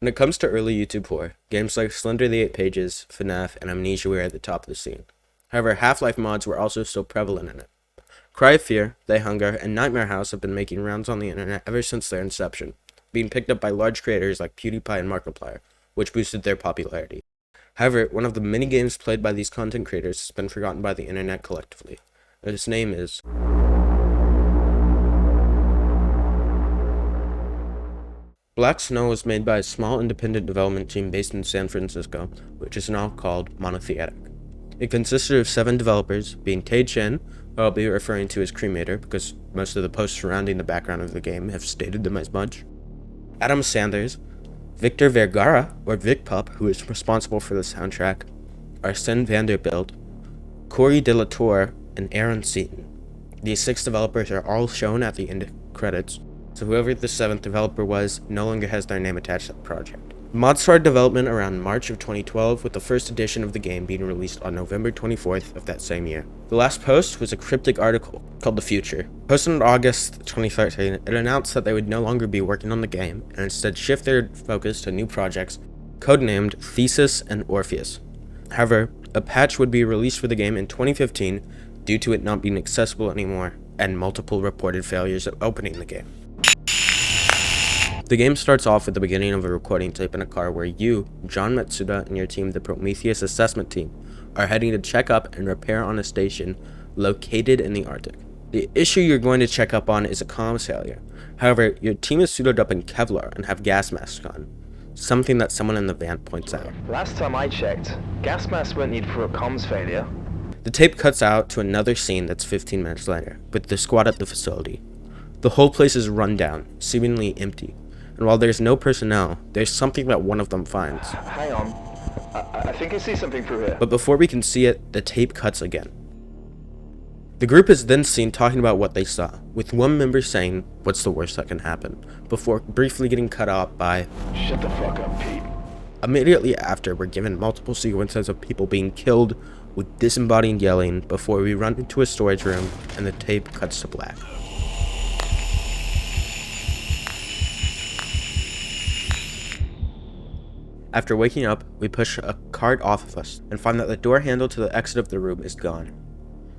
When it comes to early YouTube horror, games like Slender the 8 Pages, FNAF, and Amnesia were at the top of the scene. However, Half-Life mods were also still prevalent in it. Cry of Fear, They Hunger, and Nightmare House have been making rounds on the internet ever since their inception, being picked up by large creators like PewDiePie and Markiplier, which boosted their popularity. However, one of the many games played by these content creators has been forgotten by the internet collectively. Its name is Black Snow was made by a small independent development team based in San Francisco, which is now called Monotheatic. It consisted of 7 developers, being Tay Chen, who I'll be referring to as Cremator because most of the posts surrounding the background of the game have stated them as much, Adam Sanders, Victor Vergara, or VicPup, who is responsible for the soundtrack, Arsene Vanderbilt, Corey De La Torre, and Aaron Seaton. These 6 developers are all shown at the end of credits, so whoever the 7th developer was no longer has their name attached to the project. Mods started development around March of 2012, with the first edition of the game being released on November 24th of that same year. The last post was a cryptic article called The Future. Posted in August 2013, it announced that they would no longer be working on the game, and instead shift their focus to new projects, codenamed Thesis and Orpheus. However, a patch would be released for the game in 2015 due to it not being accessible anymore, and multiple reported failures of opening the game. The game starts off with the beginning of a recording tape in a car where you, John Matsuda, and your team, the Prometheus Assessment Team, are heading to check up and repair on a station located in the Arctic. The issue you're going to check up on is a comms failure. However, your team is suited up in Kevlar and have gas masks on, something that someone in the van points out. Last time I checked, gas masks weren't needed for a comms failure. The tape cuts out to another scene that's 15 minutes later, with the squad at the facility. The whole place is run down, seemingly empty. And while there's no personnel, there's something that one of them finds. Hang on. I think I see something through here. But before we can see it, the tape cuts again. The group is then seen talking about what they saw, with one member saying, "What's the worst that can happen?" before briefly getting cut off by, Shut the fuck up, Pete. Immediately after, we're given multiple sequences of people being killed with disembodied yelling before we run into a storage room and the tape cuts to black. After waking up, we push a cart off of us and find that the door handle to the exit of the room is gone.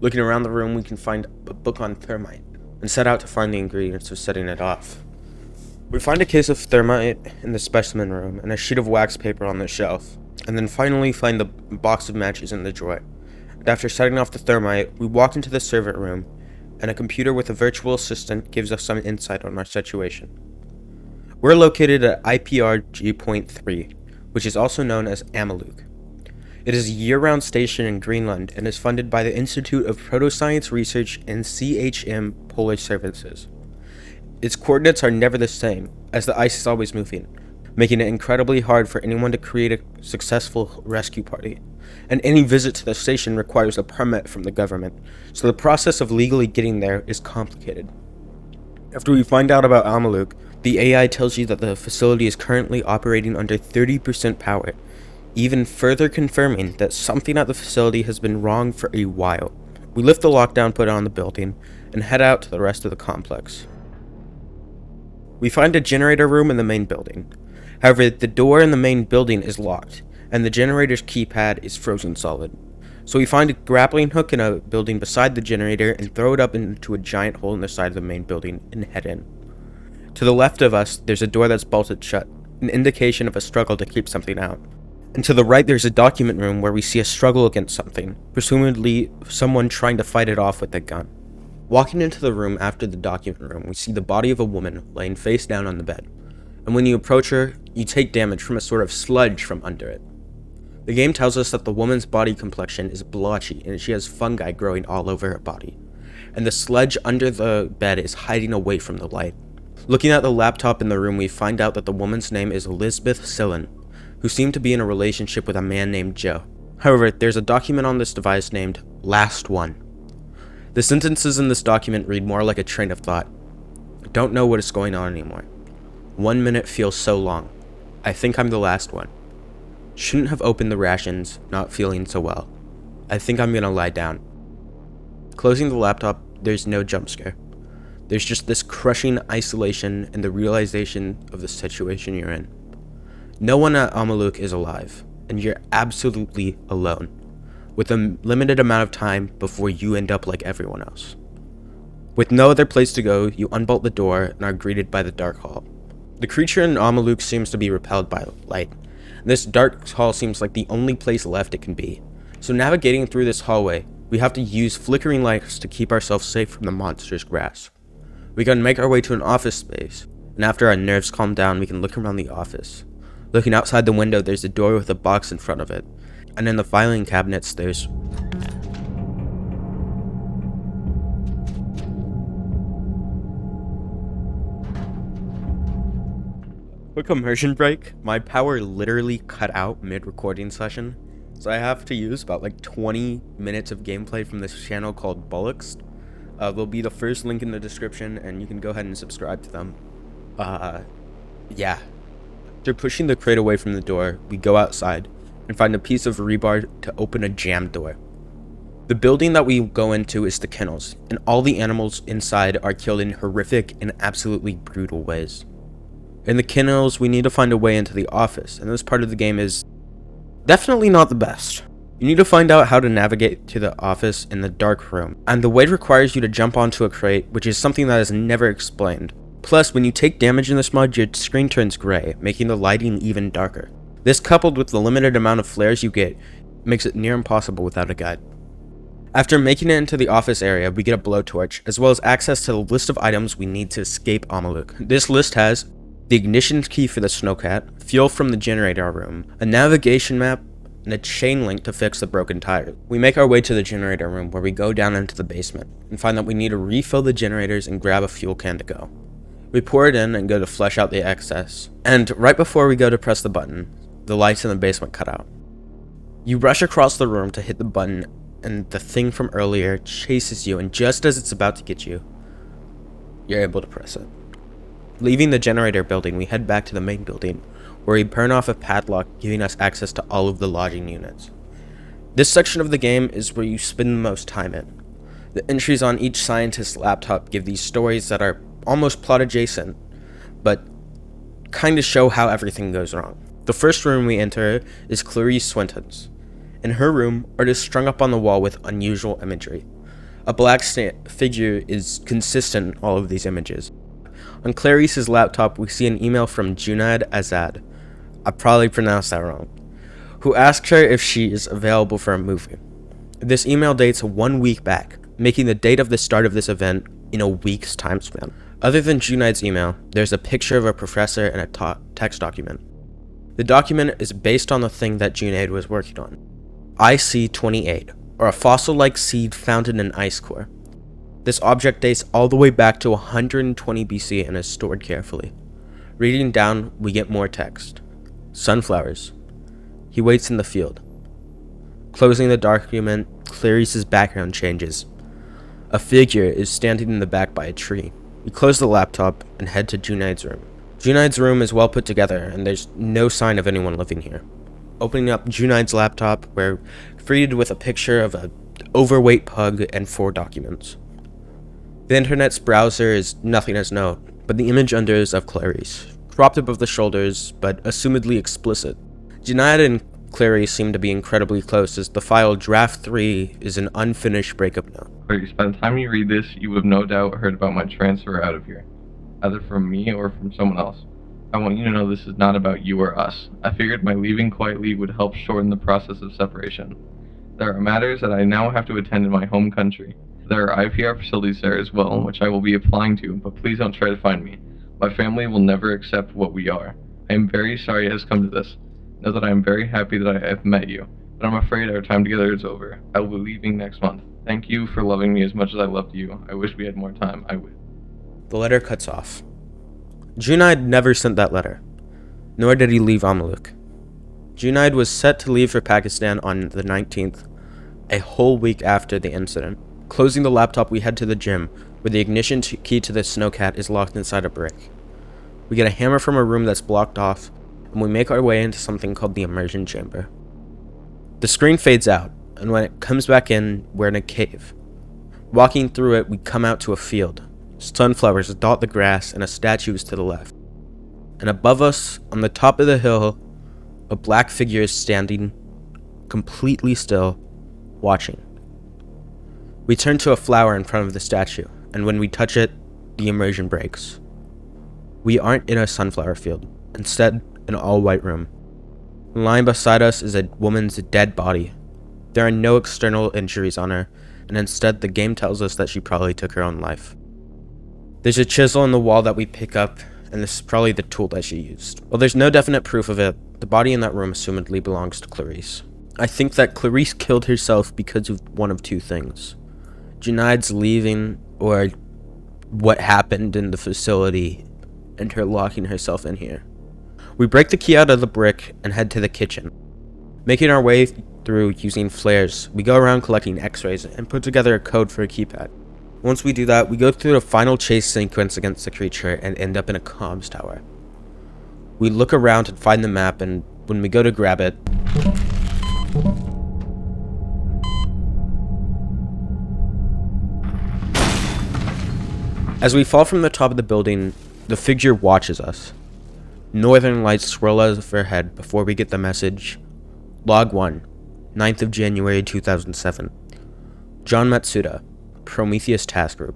Looking around the room, we can find a book on thermite and set out to find the ingredients of setting it off. We find a case of thermite in the specimen room and a sheet of wax paper on the shelf, and then finally find the box of matches in the drawer. And after setting off the thermite, we walk into the servant room, and a computer with a virtual assistant gives us some insight on our situation. We're located at IPRG.3, which is also known as Amaluke. It is a year-round station in Greenland and is funded by the Institute of Protoscience Research and CHM Polar Services. Its coordinates are never the same, as the ice is always moving, making it incredibly hard for anyone to create a successful rescue party, and any visit to the station requires a permit from the government, so the process of legally getting there is complicated. After we find out about Amaluke, the AI tells you that the facility is currently operating under 30% power, even further confirming that something at the facility has been wrong for a while. We lift the lockdown put on the building and head out to the rest of the complex. We find a generator room in the main building. However, the door in the main building is locked, and the generator's keypad is frozen solid. So we find a grappling hook in a building beside the generator and throw it up into a giant hole in the side of the main building and head in. To the left of us, there's a door that's bolted shut, an indication of a struggle to keep something out. And to the right, there's a document room where we see a struggle against something, presumably someone trying to fight it off with a gun. Walking into the room after the document room, we see the body of a woman laying face down on the bed. And when you approach her, you take damage from a sort of sludge from under it. The game tells us that the woman's body complexion is blotchy and she has fungi growing all over her body. And the sludge under the bed is hiding away from the light. Looking at the laptop in the room, we find out that the woman's name is Elizabeth Sillen, who seemed to be in a relationship with a man named Joe. However, there's a document on this device named Last One. The sentences in this document read more like a train of thought. I don't know what is going on anymore. 1 minute feels so long. I think I'm the last one. Shouldn't have opened the rations, not feeling so well. I think I'm gonna lie down. Closing the laptop, there's no jump scare. There's just this crushing isolation and the realization of the situation you're in. No one at Amaluke is alive, and you're absolutely alone, with a limited amount of time before you end up like everyone else. With no other place to go, you unbolt the door and are greeted by the dark hall. The creature in Amaluke seems to be repelled by light, and this dark hall seems like the only place left it can be. So navigating through this hallway, we have to use flickering lights to keep ourselves safe from the monster's grasp. We can make our way to an office space, and after our nerves calm down, we can look around the office. Looking outside the window, there's a door with a box in front of it, and in the filing cabinets, there's... Quick immersion break. My power literally cut out mid-recording session, so I have to use about like 20 minutes of gameplay from this channel called Bullocks. They'll be the first link in the description, and you can go ahead and subscribe to them. Yeah. After pushing the crate away from the door, we go outside and find a piece of rebar to open a jammed door. The building that we go into is the kennels, and all the animals inside are killed in horrific and absolutely brutal ways. In the kennels, we need to find a way into the office, and this part of the game is definitely not the best. You need to find out how to navigate to the office in the dark room, and the way requires you to jump onto a crate, which is something that is never explained. Plus, when you take damage in this mod, your screen turns gray, making the lighting even darker. This, coupled with the limited amount of flares you get, makes it near impossible without a guide. After making it into the office area, we get a blowtorch, as well as access to the list of items we need to escape Amaluke. This list has the ignition key for the snowcat, fuel from the generator room, a navigation map, and a chain link to fix the broken tire. We make our way to the generator room, where we go down into the basement, and find that we need to refill the generators and grab a fuel can to go. We pour it in and go to flush out the excess, and right before we go to press the button, the lights in the basement cut out. You rush across the room to hit the button, and the thing from earlier chases you, and just as it's about to get you, you're able to press it. Leaving the generator building, we head back to the main building, where we burn off a padlock, giving us access to all of the lodging units. This section of the game is where you spend the most time in. The entries on each scientist's laptop give these stories that are almost plot adjacent, but kind of show how everything goes wrong. The first room we enter is Clarice Swinton's. In her room, art is strung up on the wall with unusual imagery. A black figure is consistent in all of these images. On Clarice's laptop, we see an email from Junaid Azad, I probably pronounced that wrong, who asks her if she is available for a movie. This email dates 1 week back, making the date of the start of this event in a week's time span. Other than Junaid's email, there's a picture of a professor and a text document. The document is based on the thing that Junaid was working on, IC-28, or a fossil-like seed found in an ice core. This object dates all the way back to 120 BC and is stored carefully. Reading down, we get more text. Sunflowers. He waits in the field. Closing the document, Clarice's background changes. A figure is standing in the back by a tree. We close the laptop and head to Junaid's room. Junaid's room is well put together, and there's no sign of anyone living here. Opening up Junaid's laptop, we're greeted with a picture of an overweight pug and 4 documents. The internet's browser is nothing as note, but the image under is of Clarice, cropped above the shoulders, but assumedly explicit. Junaid and Clarice seem to be incredibly close, as the file Draft 3 is an unfinished breakup note. Clarice, by the time you read this, you would have no doubt heard about my transfer out of here, either from me or from someone else. I want you to know this is not about you or us. I figured my leaving quietly would help shorten the process of separation. There are matters that I now have to attend in my home country. There are IPR facilities there as well, which I will be applying to, but please don't try to find me. My family will never accept what we are. I am very sorry it has come to this. Know that I am very happy that I have met you, but I'm afraid our time together is over. I will be leaving next month. Thank you for loving me as much as I loved you. I wish we had more time. I would. The letter cuts off. Junaid never sent that letter, nor did he leave Amaluke. Junaid was set to leave for Pakistan on the 19th, a whole week after the incident. Closing the laptop, we head to the gym, where the ignition key to the snowcat is locked inside a brick. We get a hammer from a room that's blocked off, and we make our way into something called the immersion chamber. The screen fades out, and when it comes back in, we're in a cave. Walking through it, we come out to a field. Sunflowers dot the grass, and a statue is to the left. And above us, on the top of the hill, A black figure is standing completely still, watching. We turn to a flower in front of the statue, and when we touch it, the immersion breaks. We aren't in a sunflower field, instead an all-white room. Lying beside us is a woman's dead body. There are no external injuries on her, and instead the game tells us that she probably took her own life. There's a chisel in the wall that we pick up, and this is probably the tool that she used. While there's no definite proof of it, the body in that room assumedly belongs to Clarice. I think that Clarice killed herself because of one of two things. Junaid's leaving, or what happened in the facility, and her locking herself in here. We break the key out of the brick and head to the kitchen. Making our way through using flares, we go around collecting x-rays and put together a code for a keypad. Once we do that, we go through the final chase sequence against the creature and end up in a comms tower. We look around and find the map, and when we go to grab it, as we fall from the top of the building, the figure watches us. Northern lights swirl out of her head before we get the message. Log 1, 9th of January 2007. John Matsuda, Prometheus Task Group,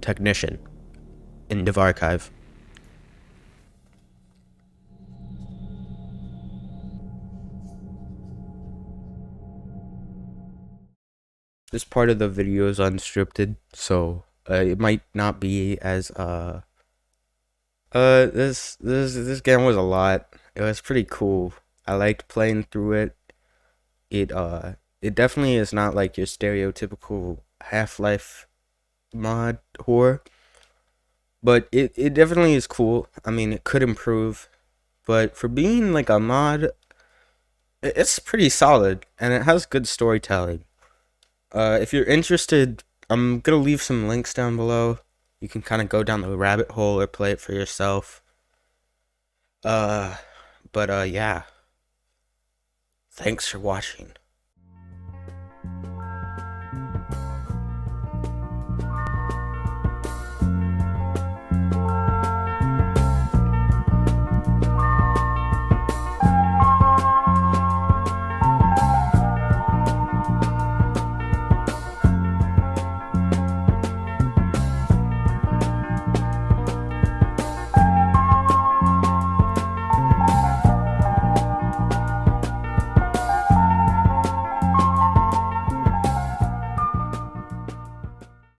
Technician, End of Archive. This part of the video is unscripted, so it might not be as this game was a lot. It was pretty cool. I liked playing through it. It definitely is not like your stereotypical Half-Life mod horror, but it definitely is cool. I mean, it could improve, but for being like a mod, it's pretty solid, and it has good storytelling. If you're interested, I'm gonna leave some links down below. You can kind of go down the rabbit hole or play it for yourself. Yeah. Thanks for watching.